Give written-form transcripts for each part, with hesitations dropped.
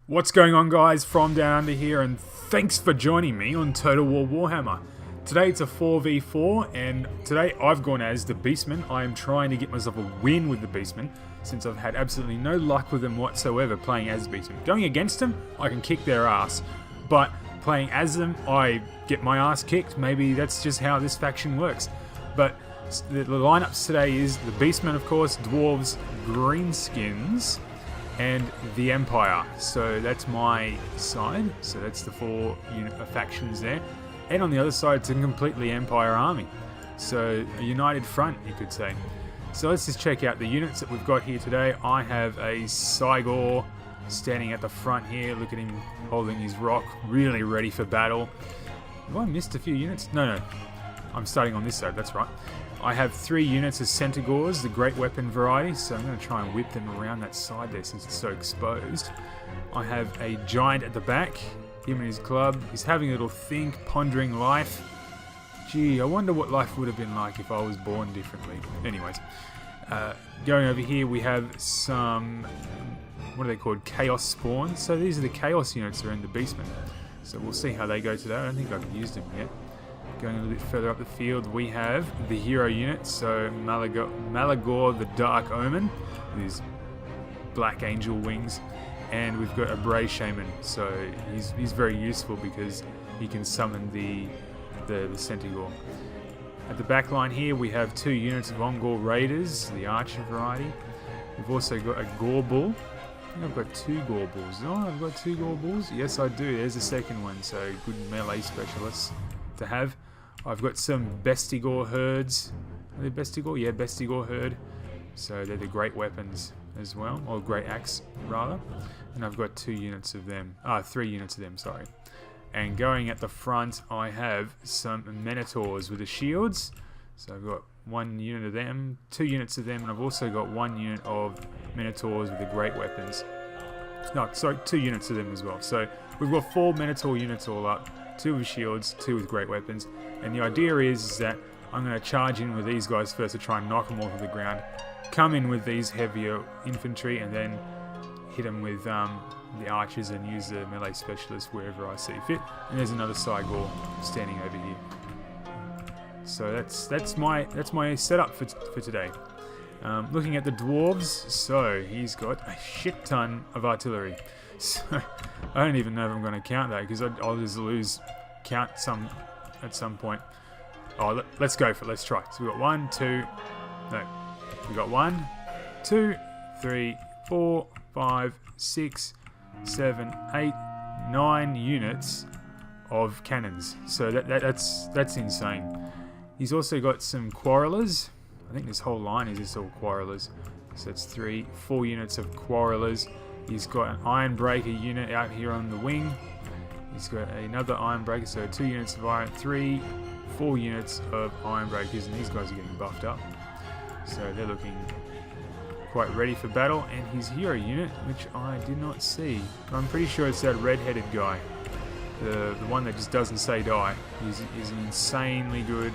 What's going on, guys? From down under here, and thanks for joining me on Total War Warhammer. Today it's a 4v4, and today I've gone as the Beastmen. I am trying to get myself a win with the Beastmen, since I've had absolutely no luck with them whatsoever playing as Beastmen. Going against them, I can kick their ass, but playing as them, I get my ass kicked. Maybe that's just how this faction works. But the lineups today is the Beastmen, of course, Dwarves, Greenskins, and the Empire. So that's my side. So that's the four factions there. And on the other side, it's a completely Empire army. So a united front, you could say. So let's just check out the units that we've got here today. I have a Cygor standing at the front here. Look at him holding his rock, really ready for battle. Have I missed a few units? No. I'm starting on this side, that's right. I have 3 units of Centaurs, the great weapon variety, so I'm going to try and whip them around that side there since it's so exposed. I have a giant at the back, him and his club. He's having a little think, pondering life. Gee, I wonder what life would have been like if I was born differently. Anyways, going over here we have some, what are they called, Chaos Spawns. So these are the Chaos units that are in the Beastmen. So we'll see how they go today. I don't think I've used them yet. Going a little bit further up the field, we have the hero unit, so Malagor the Dark Omen, with his black angel wings, and we've got a Bray Shaman, so he's very useful because he can summon the Centaur. At the back line here, we have 2 units of Ongor Raiders, the Archer variety. We've also got a Gorbull. I think I've got 2 Gorbulls. Oh, I've got 2 Gorbulls? Yes, I do. There's the second one, so good melee specialists to have. I've got some Bestigor herds. Are they Bestigor? Yeah, Bestigor herd. So they're the great weapons as well, or great axe rather. And I've got 2 units of them. 3 units of them, sorry. And going at the front, I have some Minotaurs with the shields. So I've got 1 unit of them, 2 units of them, and I've also got 1 unit of Minotaurs with the great weapons. No, sorry, 2 units of them as well. So we've got 4 Minotaur units all up. 2 with shields, 2 with great weapons, and the idea is that I'm going to charge in with these guys first to try and knock them all to the ground, come in with these heavier infantry, and then hit them with the archers and use the melee specialists wherever I see fit. And there's another Cygor standing over here. So that's my setup for today. Looking at the dwarves, so he's got a shit ton of artillery. So I don't even know if I'm going to count that because I'll just count some at some point. Oh, let's go for it. Let's try. So we got 1, 2, no, we got 1, 2, 3, 4, 5, 6, 7, 8, 9 units of cannons. So that's insane. He's also got some quarrelers. I think this whole line is just all quarrelers. So it's 4 units of quarrelers. He's got an Iron Breaker unit out here on the wing. He's got another Iron Breaker, so 2 units of Iron, 4 units of Iron Breakers, and these guys are getting buffed up. So they're looking quite ready for battle. And his hero unit, which I did not see. I'm pretty sure it's that red-headed guy. The one that just doesn't say die. He's an insanely good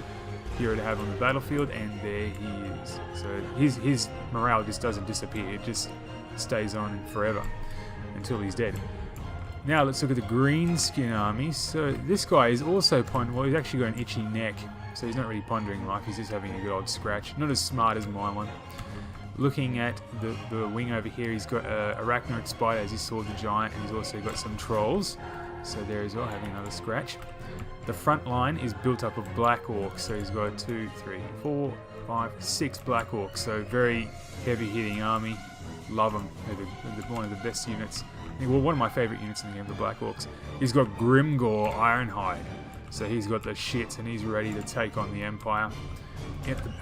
hero to have on the battlefield, and there he is. So his morale just doesn't disappear. It just stays on forever until he's dead. Now let's look at the Greenskin army. So this guy is also he's actually got an itchy neck, so he's not really pondering life, he's just having a good old scratch. Not as smart as my one. Looking at the wing over here, he's got a Arachnoid Spider as he saw the giant, and he's also got some trolls. So there as well, having another scratch. The front line is built up of Black Orcs, so he's got 2, 3, 4, 5, 6 Black Orcs, so very heavy hitting army. Love them. They're one of the best units. Well, one of my favourite units in the game, the Black Orcs. He's got Grimgor Ironhide. So he's got the shits and he's ready to take on the Empire.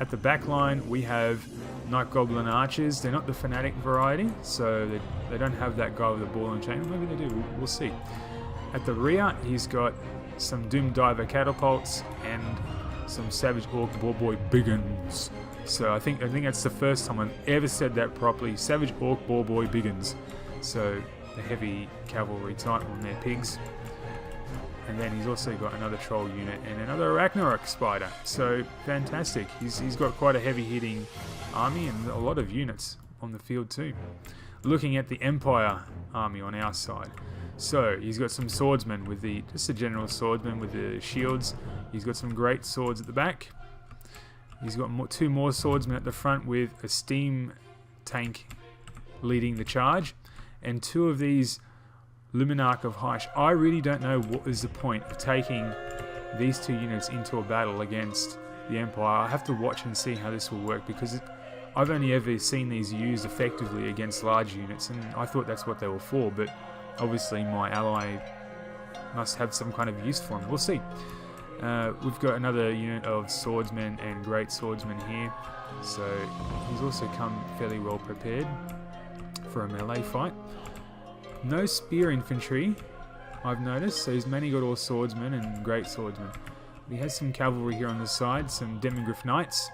At the back line, we have Night Goblin Archers. They're not the Fanatic variety, so they don't have that guy with the ball and chain. Maybe they do, we'll see. At the rear, he's got some Doom Diver Catapults and some Savage Orc Boarboy Biggins. So I think that's the first time I've ever said that properly. Savage Orc Boarboy Biggins. So the heavy cavalry type on their pigs. And then he's also got another troll unit and another Arachnoid Spider. So fantastic. He's got quite a heavy hitting army and a lot of units on the field too. Looking at the Empire, army on our side. So he's got some swordsmen with just a general swordsman with the shields. He's got some great swords at the back. He's got two more swordsmen at the front with a steam tank leading the charge, and two of these Luminarch of Heish. I really don't know what is the point of taking these two units into a battle against the Empire. I have to watch and see how this will work, because I've only ever seen these used effectively against large units, and I thought that's what they were for, but obviously my ally must have some kind of use for them. We'll see. We've got another unit of swordsmen and great swordsmen here, so he's also come fairly well prepared for a melee fight. No spear infantry, I've noticed, so he's mainly got all swordsmen and great swordsmen. He has some cavalry here on the side, some demigryph knights,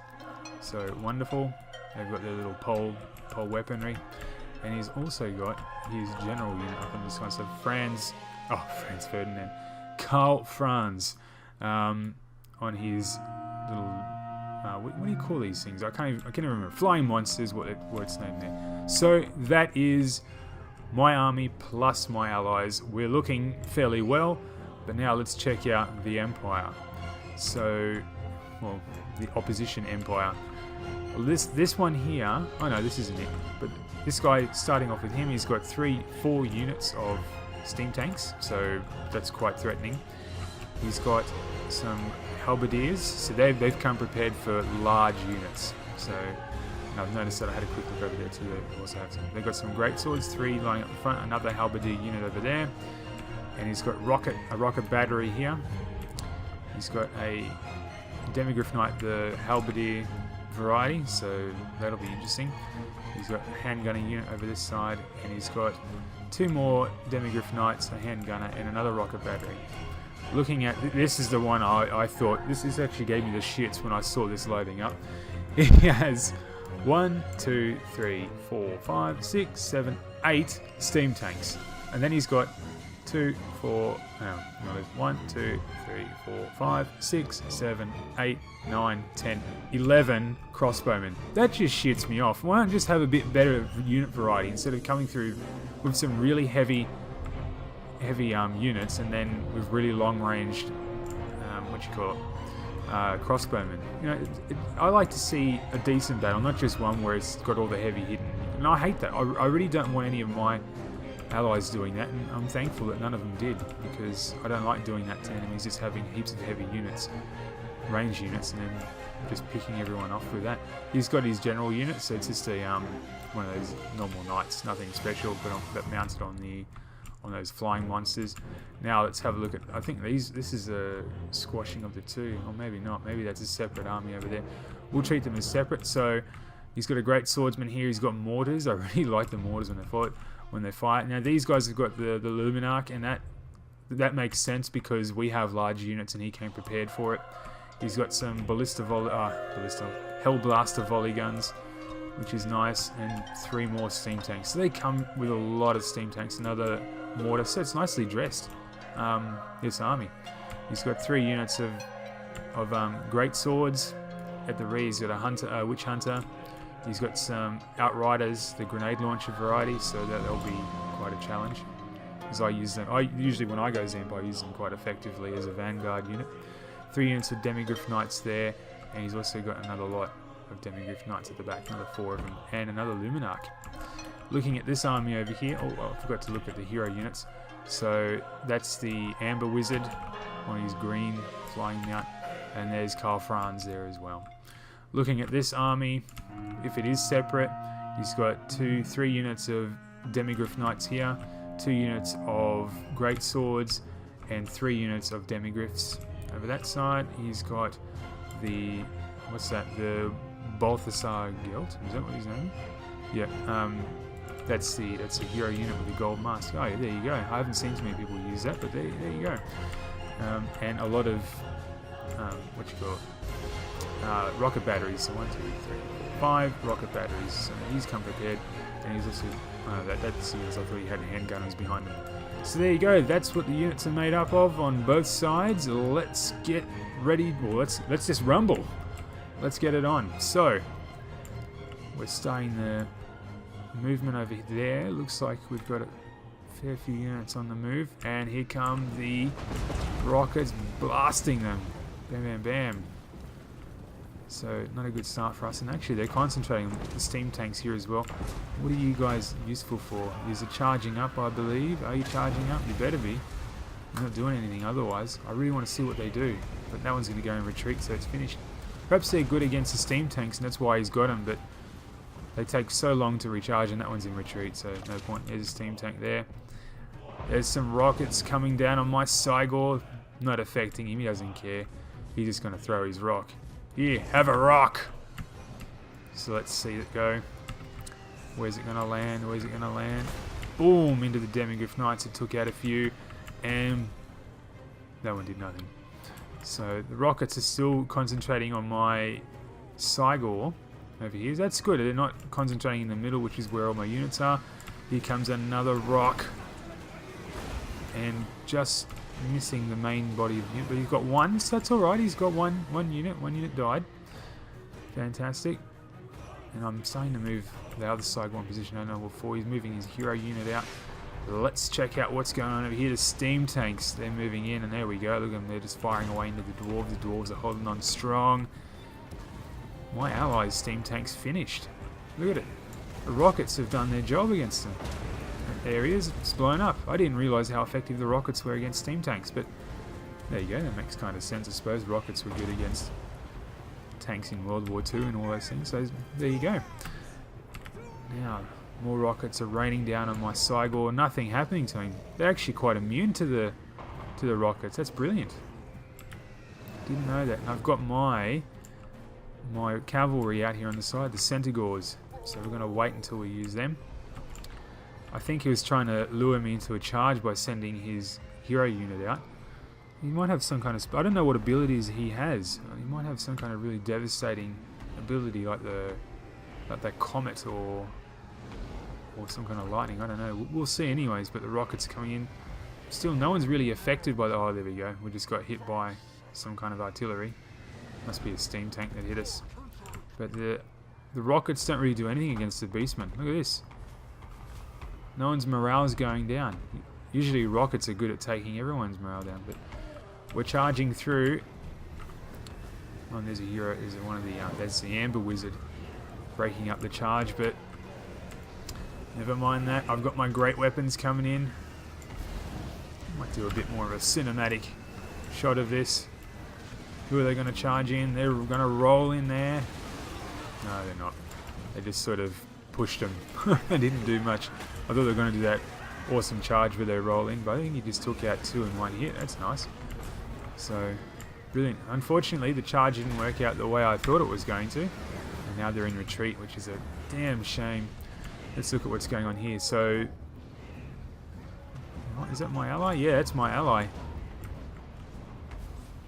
so wonderful. They've got their little pole weaponry, and he's also got his general unit up on this one. So Franz Ferdinand, Karl Franz, on his little what do you call these things? I can't even remember. Flying monsters, what it's named there. So that is my army plus my allies. We're looking fairly well, but now let's check out the Empire. So, well, the opposition Empire. Well, this one here, oh no, this isn't it, but this guy, starting off with him, he's got 4 units of steam tanks, so that's quite threatening. He's got some halberdiers, so they've come prepared for large units. So, and I've noticed that I had a quick look over there too. They also have they've got some great swords, 3 lining up the front, another halberdier unit over there, and he's got a rocket battery here. He's got a demigryph knight, the halberdier variety, so that'll be interesting. He's got a handgunner unit over this side, and he's got 2 more demigryph knights, a handgunner, and another rocket battery. Looking at this is the one I thought this actually gave me the shits when I saw this loading up. He has 1, 2, 3, 4, 5, 6, 7, 8 steam tanks, and then he's got 2, 4, 1, 2, 3, 4, 5, 6, 7, 8, 9, 10, 11 crossbowmen. That just shits me off. Why not just have a bit better unit variety instead of coming through with some really heavy units and then with really long-ranged, crossbowmen. You know, I like to see a decent battle, not just one where it's got all the heavy hidden. And I hate that. I really don't want any of my allies doing that, and I'm thankful that none of them did, because I don't like doing that to enemies, just having heaps of heavy units, range units, and then just picking everyone off with that. He's got his general unit, so it's just a one of those normal knights, nothing special, but mounted on those flying monsters. Now let's have a look at, I think this is a squashing of the two, or maybe not, maybe that's a separate army over there. We'll treat them as separate. So he's got a great swordsman here, he's got mortars. I really like the mortars when they fight. Now these guys have got the Luminarch, and that makes sense because we have large units and he came prepared for it. He's got some Hellblaster volley guns, which is nice, and 3 more steam tanks. So they come with a lot of steam tanks, another mortar, so it's nicely dressed, this army. He's got 3 units of great swords. At the rear he's got a witch hunter. He's got some outriders, the grenade launcher variety, so that'll be quite a challenge, because I use them. Usually when I go Zamp, I use them quite effectively as a vanguard unit. 3 units of demigryph knights there, and he's also got another lot of demigryph knights at the back, another 4 of them, and another Luminarch. Looking at this army over here, I forgot to look at the hero units. So that's the Amber Wizard on his green flying mount, and there's Karl Franz there as well. Looking at this army, if it is separate, he's got 3 units of demigryph knights here, 2 units of great swords, and 3 units of demigryphs. Over that side, he's got the Balthasar Gelt, is that what his name is? Yeah, that's the hero unit with the gold mask. Oh yeah, there you go. I haven't seen too many people use that, but there you go. And a lot of rocket batteries. So 1, 2, 3, 4, 5 rocket batteries. So he's come prepared, and he's also that's because I thought he had handgunners behind him. So there you go. That's what the units are made up of on both sides. Let's get ready. Well, let's just rumble. Let's get it on. So we're starting the movement over there. Looks like we've got fair few units on the move. And here come the rockets blasting them. Bam, bam, bam. So, not a good start for us. And actually, they're concentrating on the steam tanks here as well. What are you guys useful for? Is it charging up, I believe? Are you charging up? You better be. You're not doing anything otherwise. I really want to see what they do. But that one's going to go in retreat, so it's finished. Perhaps they're good against the steam tanks, and that's why he's got them. But they take so long to recharge, and that one's in retreat, so no point. There's a steam tank there. There's some rockets coming down on my Cygor. Not affecting him. He doesn't care. He's just going to throw his rock. Here, have a rock. So let's see it go. Where's it going to land? Where's it going to land? Boom! Into the Demigryph Knights. It took out a few. And that one did nothing. So the rockets are still concentrating on my Cygor over here. That's good. They're not concentrating in the middle, which is where all my units are. Here comes another rock. And just missing the main body of the unit, but he's got one, so that's alright. He's got one unit. One unit died. Fantastic. And I'm starting to move the other side one position. I don't know before. He's moving his hero unit out. Let's check out what's going on over here. The steam tanks, they're moving in, and there we go. Look at them, they're just firing away into the dwarves. The dwarves are holding on strong. My allies' steam tanks finished. Look at it. The rockets have done their job against them. There he is, it's blown up. I didn't realise how effective the rockets were against steam tanks, but there you go, that makes kind of sense, I suppose. Rockets were good against tanks in World War II and all those things, so there you go. Now, more rockets are raining down on my Cygor, nothing happening to him. They're actually quite immune to the rockets, that's brilliant. Didn't know that. And I've got my cavalry out here on the side, the Centaurs, so we're going to wait until we use them. I think he was trying to lure me into a charge by sending his hero unit out. He might have some kind of... I don't know what abilities he has. He might have some kind of really devastating ability like that comet or some kind of lightning. I don't know. We'll see anyways, but the rockets coming in. Still, no one's really affected by the... Oh, there we go. We just got hit by some kind of artillery. Must be a steam tank that hit us. But the rockets don't really do anything against the Beastmen. Look at this. No one's morale is going down. Usually rockets are good at taking everyone's morale down, but we're charging through. Oh, and there's a hero. Is one of the that's the Amber Wizard breaking up the charge, but never mind that. I've got my great weapons coming in. Might do a bit more of a cinematic shot of this. Who are they going to charge in? They're going to roll in there. No, they're not. They just sort of pushed them. They didn't do much. I thought they were going to do that awesome charge where they roll in, but I think he just took out 2 in 1 hit. That's nice. So, brilliant. Unfortunately, the charge didn't work out the way I thought it was going to. And now they're in retreat, which is a damn shame. Let's look at what's going on here. So, is that my ally? Yeah, that's my ally.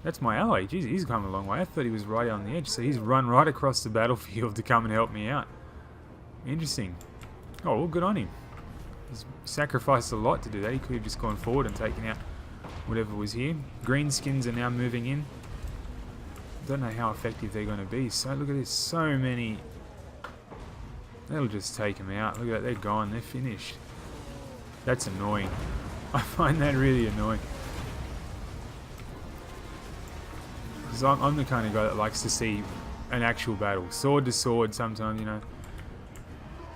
That's my ally. Jeez, he's come a long way. I thought he was right on the edge. So he's run right across the battlefield to come and help me out. Interesting. Oh, well, good on him. He's sacrificed a lot to do that. He could have just gone forward and taken out whatever was here. Greenskins are now moving in. Don't know how effective they're going to be. So look at this. So many. That'll just take them out. Look at that. They're gone. They're finished. That's annoying. I find that really annoying. Because I'm the kind of guy that likes to see an actual battle. Sword to sword sometimes, you know.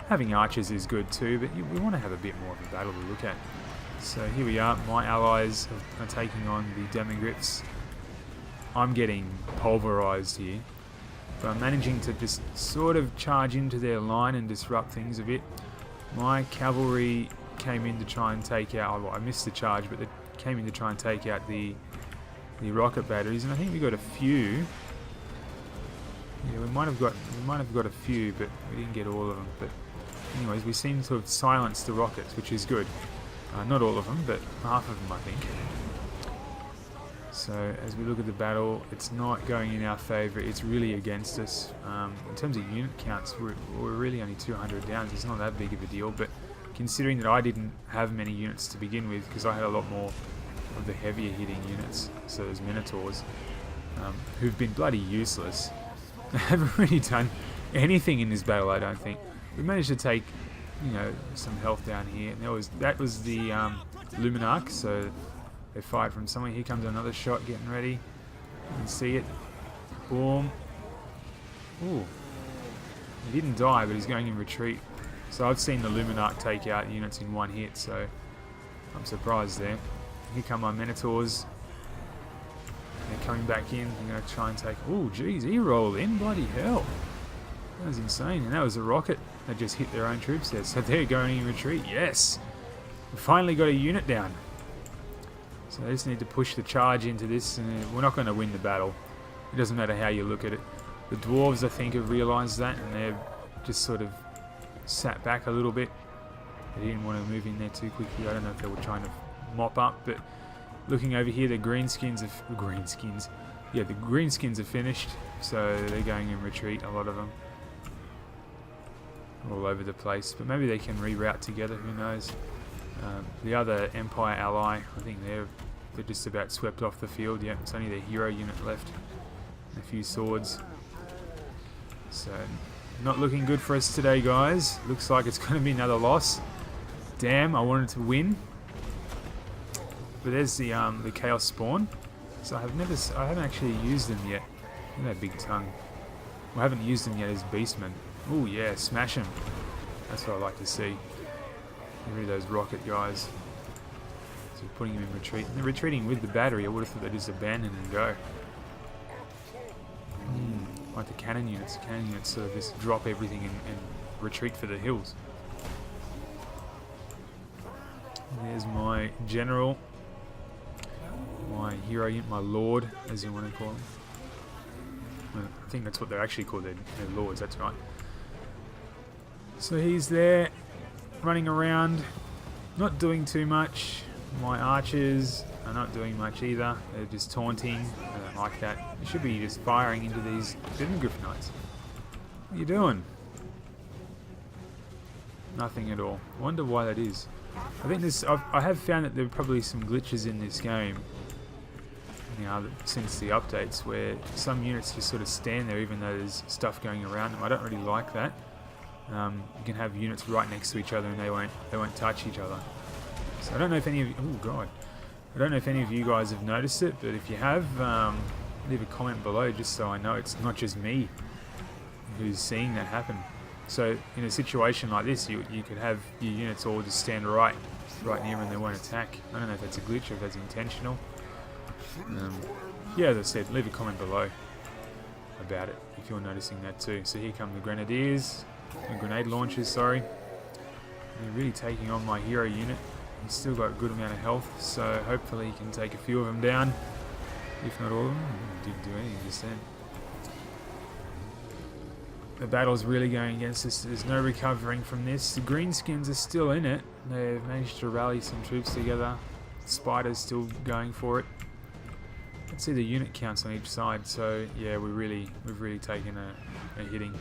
Having archers is good too, but we want to have a bit more of a battle to look at. So here we are. My allies are taking on the Demigryphs. I'm getting pulverized here. But I'm managing to just sort of charge into their line and disrupt things a bit. My cavalry came in to try and take out... Well, I missed the charge, but they came in to try and take out the rocket batteries, and I think we got a few. Yeah, we might have got a few, but we didn't get all of them. But anyways, we seem to have silenced the rockets, which is good. Not all of them, but half of them, I think. So as we look at the battle, it's not going in our favour. It's really against us. In terms of unit counts, we're really only 200 down. So it's not that big of a deal. But considering that I didn't have many units to begin with, because I had a lot more of the heavier hitting units, so those Minotaurs, who've been bloody useless. They haven't really done anything in this battle, I don't think. We managed to take you know, some health down here. And that was the Luminarch, so they fired from somewhere. Here comes another shot getting ready. You can see it. Boom. Ooh. He didn't die, but he's going in retreat. So I've seen the Luminarch take out units in one hit, so I'm surprised there. Here come my Minotaurs. They're coming back in. They're going to try and take... Ooh, geez, he rolled in. Bloody hell. That was insane. And that was a rocket that just hit their own troops there. So they're going in retreat. Yes! We finally got a unit down. So they just need to push the charge into this, and we're not going to win the battle. It doesn't matter how you look at it. The dwarves, I think, have realised that, and they've just sort of sat back a little bit. They didn't want to move in there too quickly. I don't know if they were trying to mop up, but looking over here, the greenskins are finished, so they're going in retreat, a lot of them. All over the place, but maybe they can reroute together, who knows. The other Empire ally, I think they're just about swept off the field. Yeah, it's only their hero unit left. And a few swords. So, not looking good for us today, guys. Looks like it's going to be another loss. Damn, I wanted to win. But there's the Chaos Spawn. So I haven't actually used them yet. Look at that big tongue. I haven't used them yet as Beastmen. Oh yeah, smash them. That's what I like to see. Get rid of those rocket guys. So we're putting them in retreat. And they're retreating with the battery. I would have thought they'd just abandon and go. Like the cannon units. The cannon units sort of just drop everything and retreat for the hills. And there's my general. My hero unit, my lord, as you want to call him. I think that's what they're actually called, their lords, that's right. So he's there, running around, not doing too much. My archers are not doing much either. They're just taunting. I don't like that. You should be just firing into these Griffinites. What are you doing? Nothing at all. I wonder why that is. I think I have found that there are probably some glitches in this game. Since the updates, where some units just sort of stand there even though there's stuff going around them. I don't really like that. You can have units right next to each other and they won't touch each other. So I don't know if any of you, I don't know if any of you guys have noticed it, but if you have, leave a comment below just so I know it's not just me who's seeing that happen. So in a situation like this, you could have your units all just stand right near them and they won't attack. I don't know if that's a glitch or if that's intentional. Yeah, as I said, leave a comment below about it if you're noticing that too. So here come the grenadiers, the grenade launchers, sorry. They're really taking on my hero unit. He's still got a good amount of health, so hopefully he can take a few of them down, if not all of them. He didn't do anything just then. The battle's really going against us. There's no recovering from this. The greenskins are still in it. They've managed to rally some troops together. The spider's still going for it. Let's see the unit counts on each side. So yeah, we've really taken a hitting.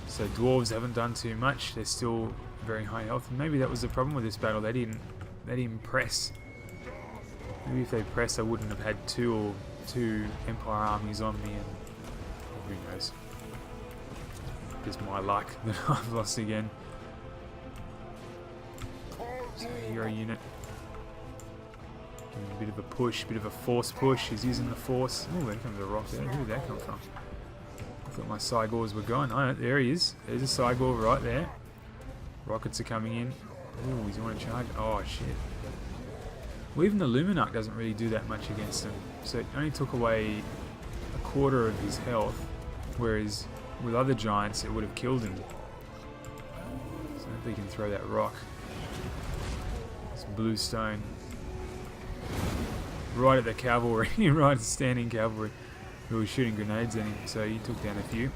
So dwarves haven't done too much. They're still very high health. And maybe that was the problem with this battle. They didn't press. Maybe if they pressed, I wouldn't have had two Empire armies on me. And who knows? Just my luck that I've lost again. So hero unit. Giving a bit of a push, bit of a force push. He's using the force. Oh, there comes a rock there. Who did that come from? I thought my Cygors were gone. Oh, there he is. There's a Cygor right there. Rockets are coming in. Oh, he's on a charge. Oh, shit. Well, even the Luminarch doesn't really do that much against him. So it only took away a quarter of his health. Whereas with other giants, it would have killed him. So if he can throw that rock. It's blue stone. Right at the cavalry, right at the standing cavalry who was shooting grenades at him, so he took down a few.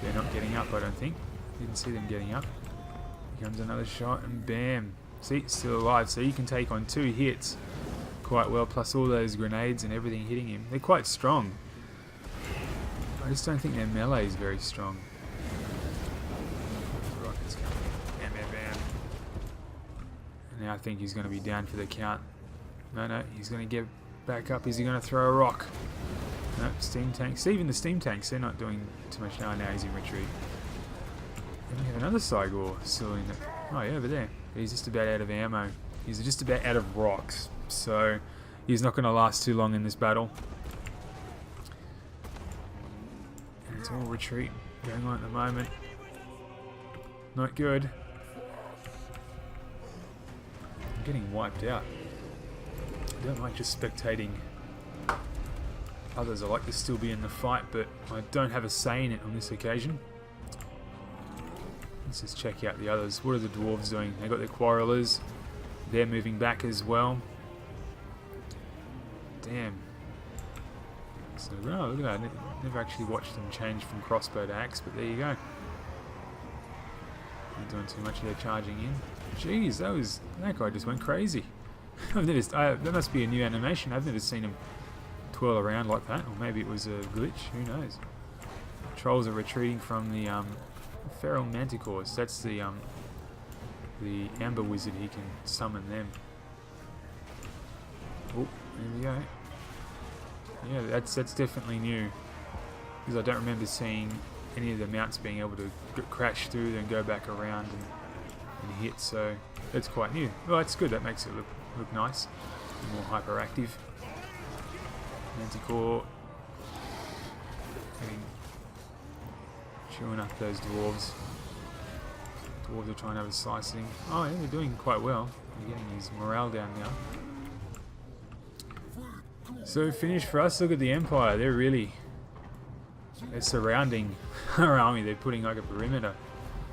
They're not getting up, I don't think. Didn't see them getting up. Here comes another shot, and bam. See, still alive, so you can take on 2 hits quite well, plus all those grenades and everything hitting him. They're quite strong. I just don't think their melee is very strong. Rockets coming. Bam, bam, bam. And now I think he's going to be down for the count. No, he's going to get back up. Is he going to throw a rock? No, steam tanks. See, even the steam tanks, they're not doing too much now. Now he's in retreat. And we have another Cygor still in it. Oh yeah, over there. But he's just about out of ammo. He's just about out of rocks. So he's not going to last too long in this battle. And it's all retreat going on at the moment. Not good. I'm getting wiped out. I don't like just spectating others. I like to still be in the fight, but I don't have a say in it on this occasion. Let's just check out the others. What are the dwarves doing? They got their quarrelers. They're moving back as well. Damn. So, oh, look at that. Never actually watched them change from crossbow to axe, but there you go. Not doing too much there, charging in. Jeez, that guy just went crazy. That must be a new animation. I've never seen him twirl around like that, or maybe it was a glitch. Who knows? Trolls are retreating from the feral manticores. That's the amber wizard. He can summon them. Oh, there we go. Yeah, that's definitely new, because I don't remember seeing any of the mounts being able to crash through then go back around and hit. So that's quite new. Well, that's good. That makes it look nice, more hyperactive. Manticore chewing up those dwarves. Dwarves are trying to have a slicing. Oh yeah, they're doing quite well. They're getting his morale down now. So finish for us. Look at the Empire. They're surrounding our army. They're putting like a perimeter,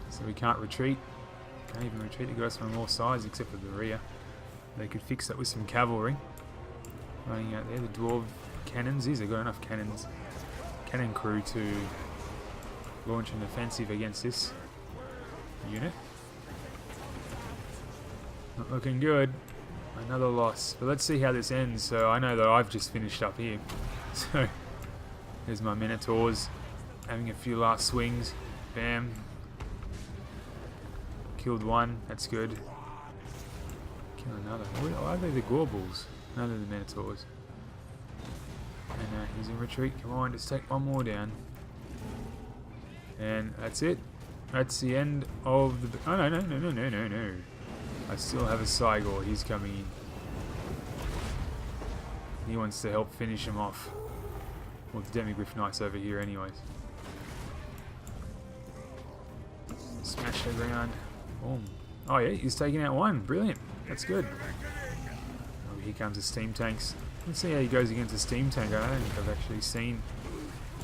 so we can't retreat. Can't even retreat. They got us from all sides except for the rear. They could fix that with some cavalry running out there. The dwarf cannons. They've got enough cannons, cannon crew to launch an offensive against this unit. Not looking good. Another loss. But let's see how this ends. So I know that I've just finished up here. So there's my Minotaurs having a few last swings. Bam. Killed one. That's good. Kill another. Why are they the Gorbles? None of the Minotaurs. And he's in retreat. Come on, just take one more down. And that's it. That's the end of the... Oh, no. I still have a Cygor. He's coming in. He wants to help finish him off. Well, the Demigryph Knight's over here anyways. Smash the ground. Boom. Oh yeah, he's taking out one. Brilliant. That's good. Oh, here comes the steam tanks. Let's see how he goes against a steam tank. I don't think I've actually seen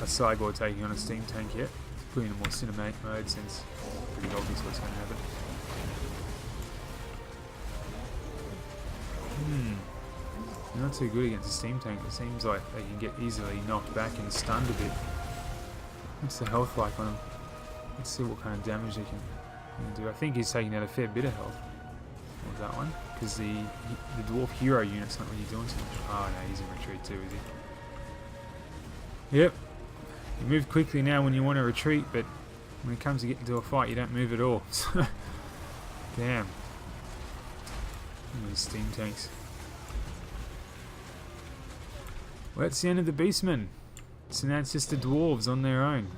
a Cygor taking on a steam tank yet. Put in a more cinematic mode since it's pretty obvious what's going to happen. Not too good against a steam tank. It seems like they can get easily knocked back and stunned a bit. What's the health like on him? Let's see what kind of damage they can do. I think he's taking out a fair bit of health. What was that one? Because the dwarf hero unit's not really doing too much. Oh no, he's in retreat too, is he? Yep. You move quickly now when you want to retreat, but when it comes to getting into a fight, you don't move at all. Damn. These steam tanks. Well, that's the end of the Beastmen. So now it's just the dwarves on their own.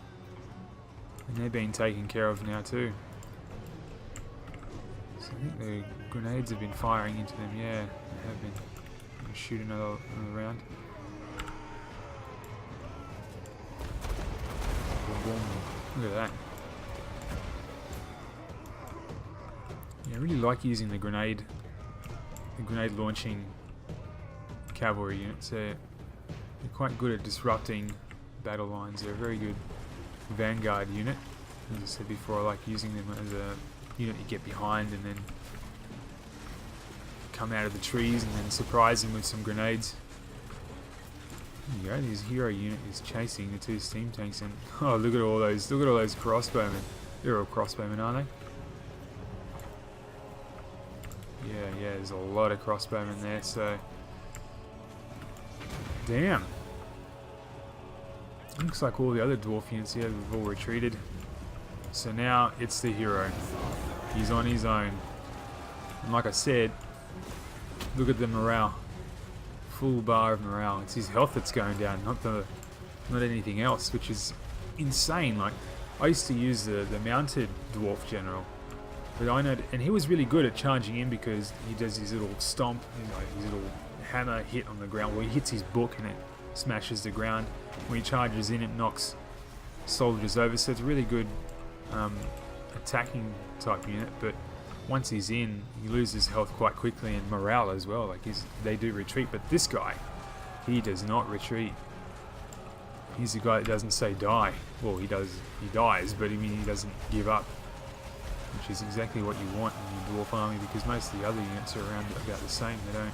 And they're being taken care of now too. So I think the grenades have been firing into them. Yeah, they have been. I'm going to shoot another round. Look at that. Yeah, I really like using the grenade launching cavalry units. They're quite good at disrupting battle lines. They're a very good vanguard unit. As I said before, I like using them as a unit you get behind and then come out of the trees and then surprise them with some grenades. There you go, this hero unit is chasing the two steam tanks, and oh, look at all those crossbowmen. They're all crossbowmen, aren't they? Yeah, there's a lot of crossbowmen there, so damn. Looks like all the other dwarf units here have all retreated. So now it's the hero. He's on his own. And like I said, look at the morale. Full bar of morale. It's his health that's going down, not anything else, which is insane. Like, I used to use the mounted dwarf general, but I know, and he was really good at charging in because he does his little stomp, his little hammer hit on the ground where he hits his book and it smashes the ground. When he charges in, it knocks soldiers over, so it's a really good attacking type unit. But once he's in, he loses health quite quickly and morale as well. Like they do retreat, but this guy, he does not retreat. He's the guy that doesn't say die. Well, he does. He dies, but I mean he doesn't give up, which is exactly what you want in your dwarf army, because most of the other units are around about the same. They don't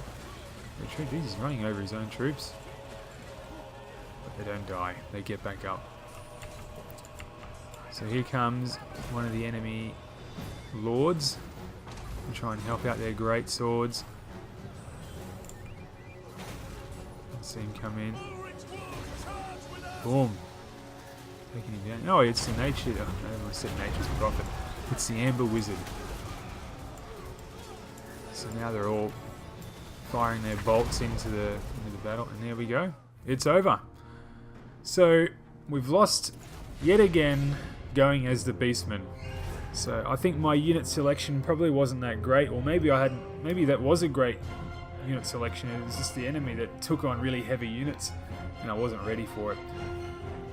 retreat. He's running over his own troops, but they don't die. They get back up. So here comes one of the enemy lords and try and help out their great swords. Let's see him come in. Boom. Taking him down. Oh, it's the nature. I don't want to say nature's prophet. It's the Amber Wizard. So now they're all firing their bolts into the battle, and there we go. It's over. So we've lost yet again, going as the Beastmen. So I think my unit selection probably wasn't that great, or maybe that was a great unit selection. It was just the enemy that took on really heavy units, and I wasn't ready for it.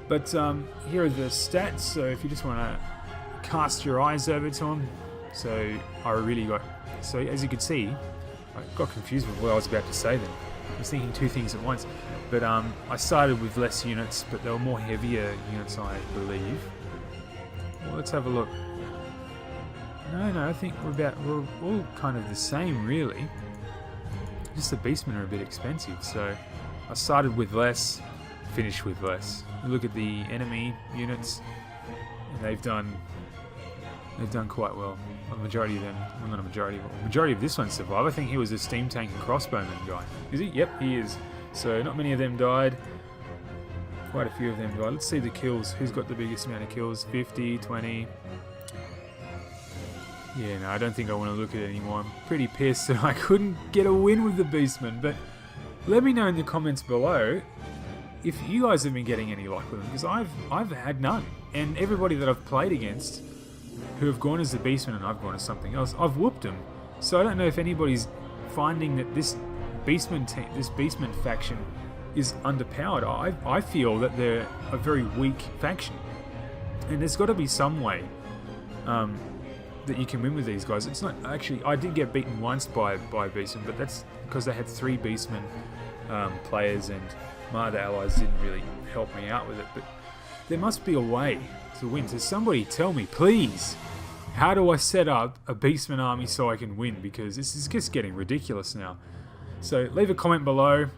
But here are the stats. So if you just want to cast your eyes over to them, so I really got. So as you can see, I got confused with what I was about to say then. I was thinking two things at once. But I started with less units, but they were more heavier units, I believe. Well, let's have a look. No, I think we're all kind of the same, really. Just the Beastmen are a bit expensive, so I started with less, finished with less. You look at the enemy units, and they've done quite well. A majority of them, well, not a majority, but a majority of this one survived. I think he was a steam tank and crossbowman guy. Is he? Yep, he is. So not many of them died. Quite a few of them died. Let's see the kills. Who's got the biggest amount of kills? 50, 20. Yeah, no, I don't think I want to look at it anymore. I'm pretty pissed that I couldn't get a win with the Beastmen. But let me know in the comments below if you guys have been getting any luck with them, because I've had none. And everybody that I've played against who have gone as the Beastmen and I've gone as something else, I've whooped them. So I don't know if anybody's finding that this Beastmen faction is underpowered. I feel that they're a very weak faction, and there's got to be some way that you can win with these guys. It's not actually. I did get beaten once by Beastmen, but that's because they had 3 Beastmen players, and my other allies didn't really help me out with it. But there must be a way to win. So somebody tell me, please, how do I set up a Beastmen army so I can win? Because this is just getting ridiculous now. So leave a comment below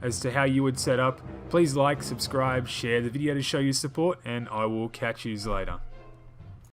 as to how you would set up. Please like, subscribe, share the video to show your support, and I will catch you later.